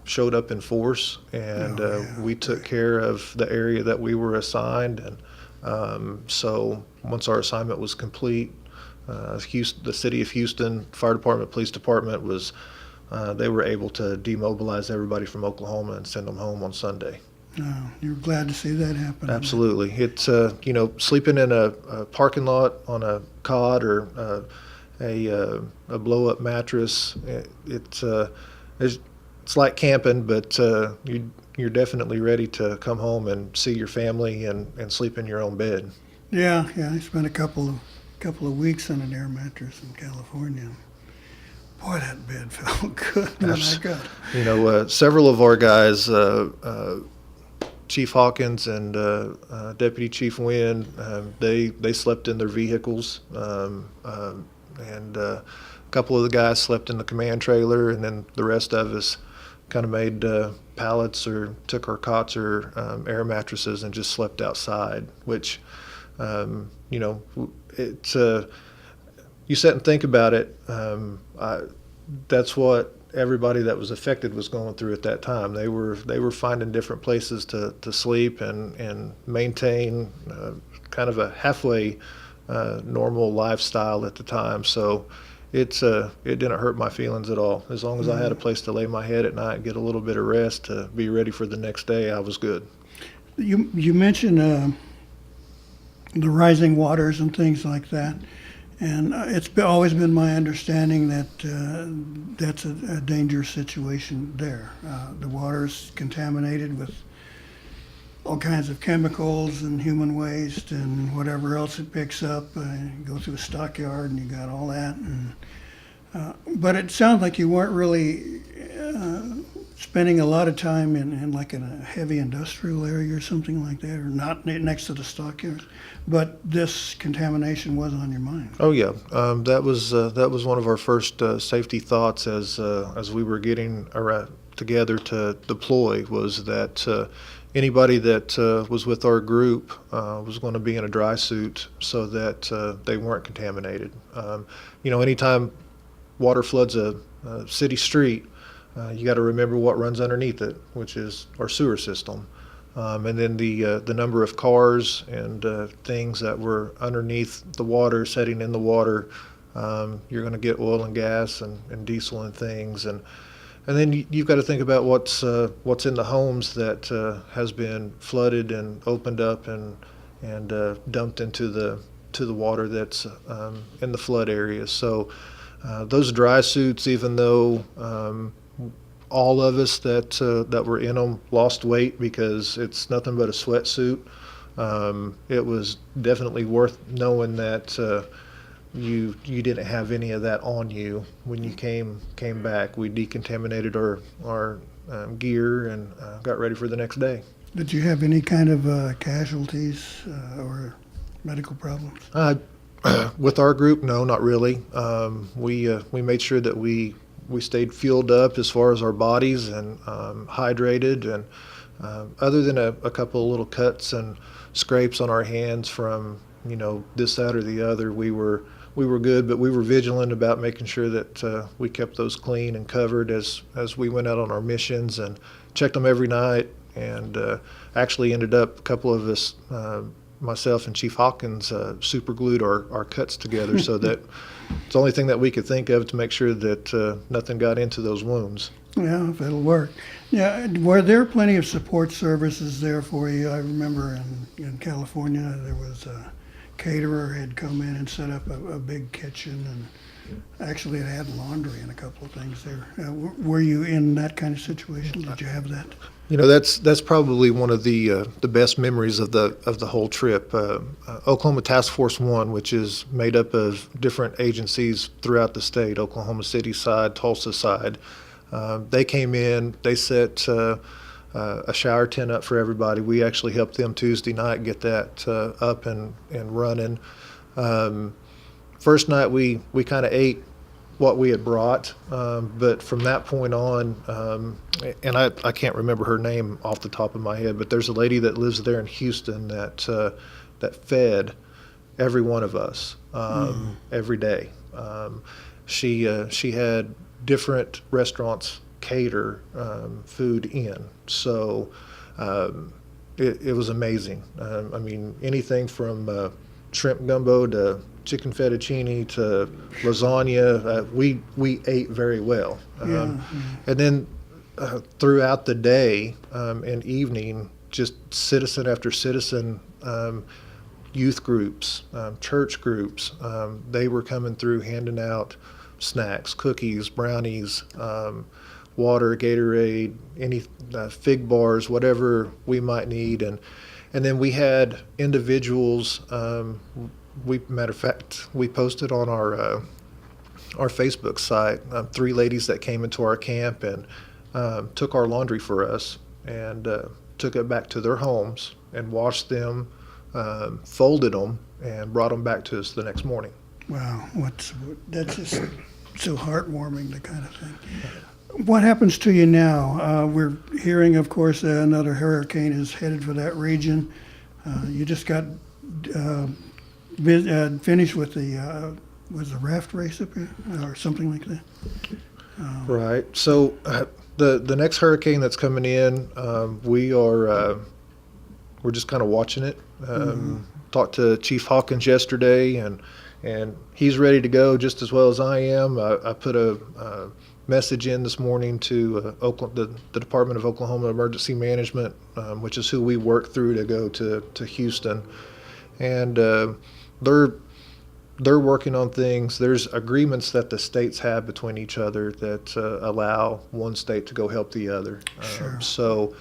[SPEAKER 7] showed up in force, and we took care of the area that we were assigned. And so once our assignment was complete, the city of Houston Fire Department, Police Department they were able to demobilize everybody from Oklahoma and send them home on Sunday.
[SPEAKER 1] You're glad to see that happen.
[SPEAKER 7] Absolutely. It's sleeping in a parking lot on a cot or a blow-up mattress. It's like camping, but you're definitely ready to come home and see your family and sleep in your own bed.
[SPEAKER 1] Yeah. I spent a couple of weeks on an air mattress in California. Boy, that bed felt good when I got it.
[SPEAKER 7] Several of our guys, Chief Hawkins and Deputy Chief Wynn, they slept in their vehicles, and a couple of the guys slept in the command trailer, and then the rest of us kind of made pallets or took our cots or air mattresses and just slept outside, which, it's you sit and think about it. That's what everybody that was affected was going through at that time. They were finding different places to sleep and maintain kind of a halfway normal lifestyle at the time. So it didn't hurt my feelings at all. As long as I had a place to lay my head at night and get a little bit of rest to be ready for the next day, I was good.
[SPEAKER 1] You mentioned the rising waters and things like that. And it's always been my understanding that that's a dangerous situation there. The water's contaminated with all kinds of chemicals and human waste and whatever else it picks up. You go through a stockyard and you got all that. But it sounds like you weren't really spending a lot of time in a heavy industrial area or something like that, or not next to the stockyards. But this contamination was on your mind.
[SPEAKER 7] Oh yeah, that was one of our first safety thoughts as we were getting together to deploy, was that anybody that was with our group was going to be in a dry suit so that they weren't contaminated. Anytime water floods a city street, you got to remember what runs underneath it, which is our sewer system. And then the number of cars and things that were underneath the water, setting in the water. You're going to get oil and gas and diesel and things, and then you've got to think about what's in the homes that has been flooded and opened up and dumped into the water that's in the flood areas. So those dry suits, even though all of us that were in them lost weight because it's nothing but a sweatsuit, it was definitely worth knowing that you didn't have any of that on you when you came back. We decontaminated our gear and got ready for the next day.
[SPEAKER 1] Did you have any kind of casualties or medical problems?
[SPEAKER 7] With our group, no, not really. We made sure that we stayed fueled up as far as our bodies and hydrated, and other than a couple of little cuts and scrapes on our hands from this, that, or the other, we were good, but we were vigilant about making sure that we kept those clean and covered as we went out on our missions, and checked them every night, and actually ended up, a couple of us, myself and Chief Hawkins, super glued our cuts together so that it's the only thing that we could think of to make sure that nothing got into those wounds.
[SPEAKER 1] Yeah, if it'll work. Yeah, were there plenty of support services there for you? I remember in California there was a caterer had come in and set up a big kitchen, and actually it had laundry and a couple of things there. Were you in that kind of situation? Did you have that?
[SPEAKER 7] That's probably one of the best memories of the whole trip. Oklahoma Task Force 1, which is made up of different agencies throughout the state, Oklahoma City side, Tulsa side. They came in, they set a shower tent up for everybody. We actually helped them Tuesday night get that up and running. First night we kind of ate what we had brought, but from that point on, and I can't remember her name off the top of my head, but there's a lady that lives there in Houston that fed every one of us every day. She had different restaurants cater food in, so it was amazing. I mean, anything from shrimp gumbo to chicken fettuccine to lasagna, we ate very well. And then throughout the day and evening, just citizen after citizen, youth groups, church groups, they were coming through handing out snacks, cookies, brownies, water, Gatorade, any fig bars, whatever we might need. And then we had individuals, matter of fact, we posted on our Facebook site, 3 ladies that came into our camp and took our laundry for us and took it back to their homes and washed them, folded them, and brought them back to us the next morning.
[SPEAKER 1] Wow, that's just so heartwarming, the kind of thing. What happens to you now? We're hearing, of course, another hurricane is headed for that region. You just got finished with was the raft race up here or something like that?
[SPEAKER 7] Right. So the next hurricane that's coming in, we're just kind of watching it. Talked to Chief Hawkins yesterday, and he's ready to go just as well as I am. I put a message in this morning to the Department of Oklahoma Emergency Management, which is who we work through to go to Houston, and they're working on things. There's agreements that the states have between each other that allow one state to go help the other.
[SPEAKER 1] Sure.
[SPEAKER 7] So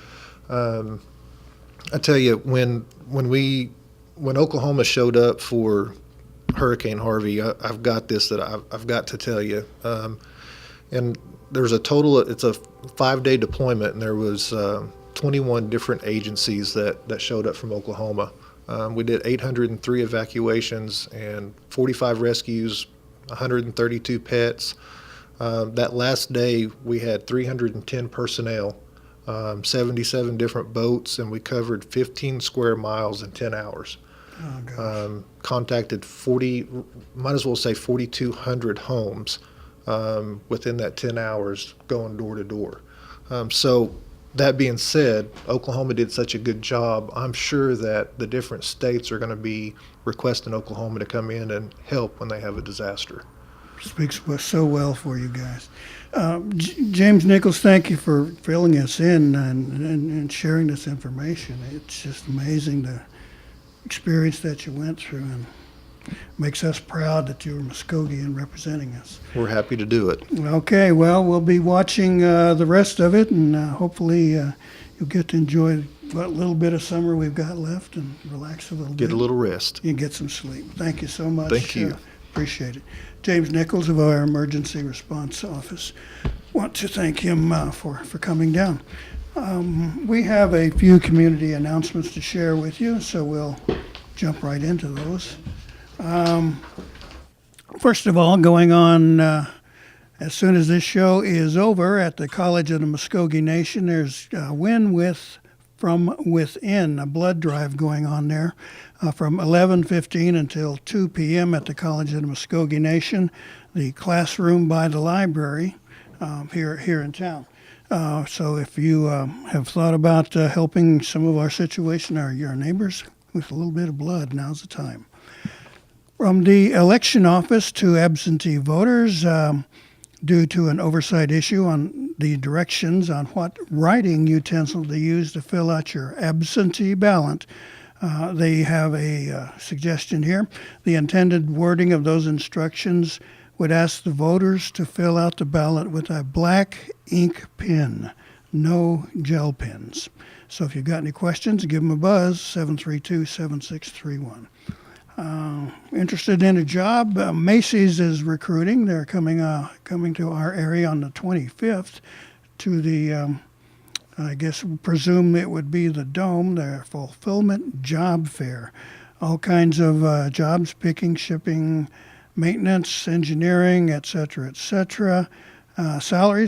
[SPEAKER 7] I tell you, when Oklahoma showed up for Hurricane Harvey, I've got this that I've got to tell you. And there's it's a 5-day deployment, and there was 21 different agencies that showed up from Oklahoma. We did 803 evacuations and 45 rescues, 132 pets. That last day, we had 310 personnel 77 different boats, and we covered 15 square miles in 10 hours.
[SPEAKER 1] Oh, gosh.
[SPEAKER 7] Contacted 4,200 homes within that 10 hours, going door to door. So that being said, Oklahoma did such a good job. I'm sure that the different states are going to be requesting Oklahoma to come in and help when they have a disaster.
[SPEAKER 1] Speaks so well for you guys. James Nichols, thank you for filling us in and sharing this information. It's just amazing the experience that you went through, and makes us proud that you're Muskogean representing us.
[SPEAKER 7] We're happy to do it.
[SPEAKER 1] Okay, well, we'll be watching the rest of it, and hopefully you'll get to enjoy what little bit of summer we've got left and relax a little bit.
[SPEAKER 7] Get a little rest.
[SPEAKER 1] And get some sleep. Thank you so much.
[SPEAKER 7] Thank you.
[SPEAKER 1] Appreciate it. James Nichols of our Emergency Response Office. Want to thank him for coming down. We have a few community announcements to share with you, so we'll jump right into those. First of all, going on as soon as this show is over at the College of the Mvskoke Nation, there's Win from Within, a blood drive going on there from 11:15 until 2 p.m. at the College of the Mvskoke Nation, the classroom by the library here in town. So if you have thought about helping some of our situation, or your neighbors, with a little bit of blood, now's the time. From the election office to absentee voters, due to an oversight issue on the directions on what writing utensil to use to fill out your absentee ballot, they have a suggestion here. The intended wording of those instructions would ask the voters to fill out the ballot with a black ink pen, no gel pens. So if you've got any questions, give them a buzz, 732-7631. Interested in a job? Macy's is recruiting. They're coming to our area on the 25th to the, I guess, presume it would be the Dome, their fulfillment job fair. All kinds of jobs, picking, shipping, maintenance, engineering, et cetera, salaries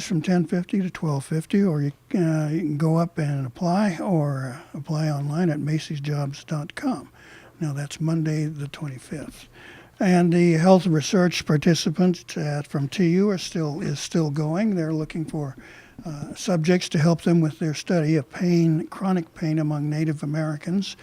[SPEAKER 1] from $10.50 to $12.50, or you can go up and apply, or apply online at macysjobs.com. Now that's Monday the 25th. And the health research participants from TU is still going. They're looking for subjects to help them with their study of pain, chronic pain among Native Americans.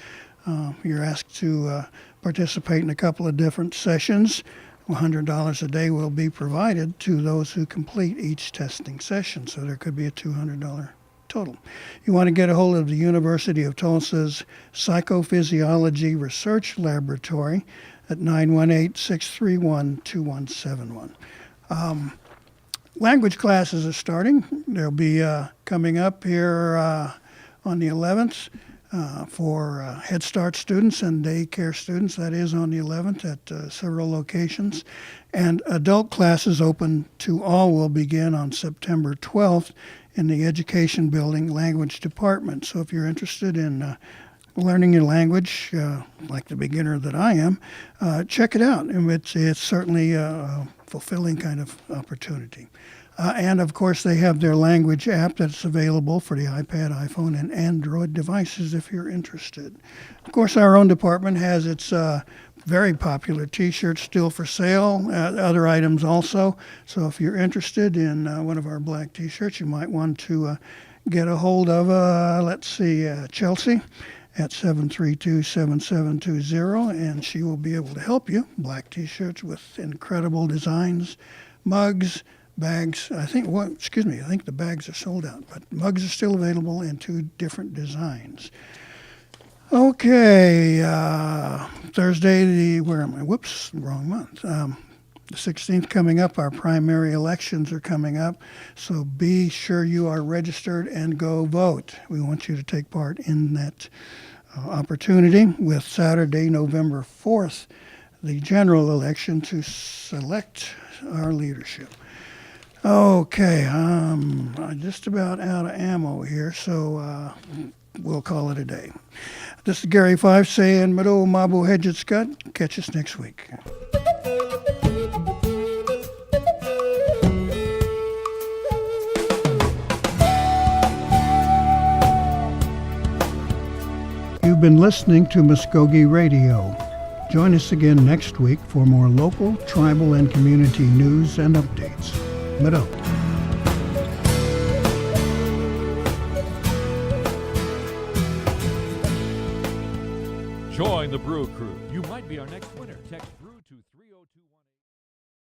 [SPEAKER 1] You're asked to participate in a couple of different sessions. $100 a day will be provided to those who complete each testing session, so there could be a $200 total. You want to get a hold of the University of Tulsa's Psychophysiology Research Laboratory at 918-631-2171. Language classes are starting. They'll be coming up here on the 11th for Head Start students and daycare students. That is on the 11th at several locations. And adult classes open to all will begin on September 12th in the Education Building Language Department. So if you're interested in learning a language, like the beginner that I am, check it out. And it's certainly a fulfilling kind of opportunity. And of course, they have their language app that's available for the iPad, iPhone, and Android devices if you're interested. Of course, our own department has its very popular T-shirts still for sale, other items also. So if you're interested in one of our black T-shirts, you might want to get a hold of, Chelsea at 732-7720, and she will be able to help you. Black T-shirts with incredible designs, mugs, bags. I think the bags are sold out, but mugs are still available in 2 different designs. Okay, Thursday, wrong month. The 16th coming up, our primary elections are coming up, so be sure you are registered and go vote. We want you to take part in that opportunity with Saturday, November 4th, the general election to select our leadership. Okay, I'm just about out of ammo here, so we'll call it a day. This is Gary Fife saying, Mado Mabu Hedget Scott. Catch us next week. You've been listening to Mvskoke Radio. Join us again next week for more local, tribal, and community news and updates. Madam.
[SPEAKER 8] Join the Brew Crew. You might be our next winner. Text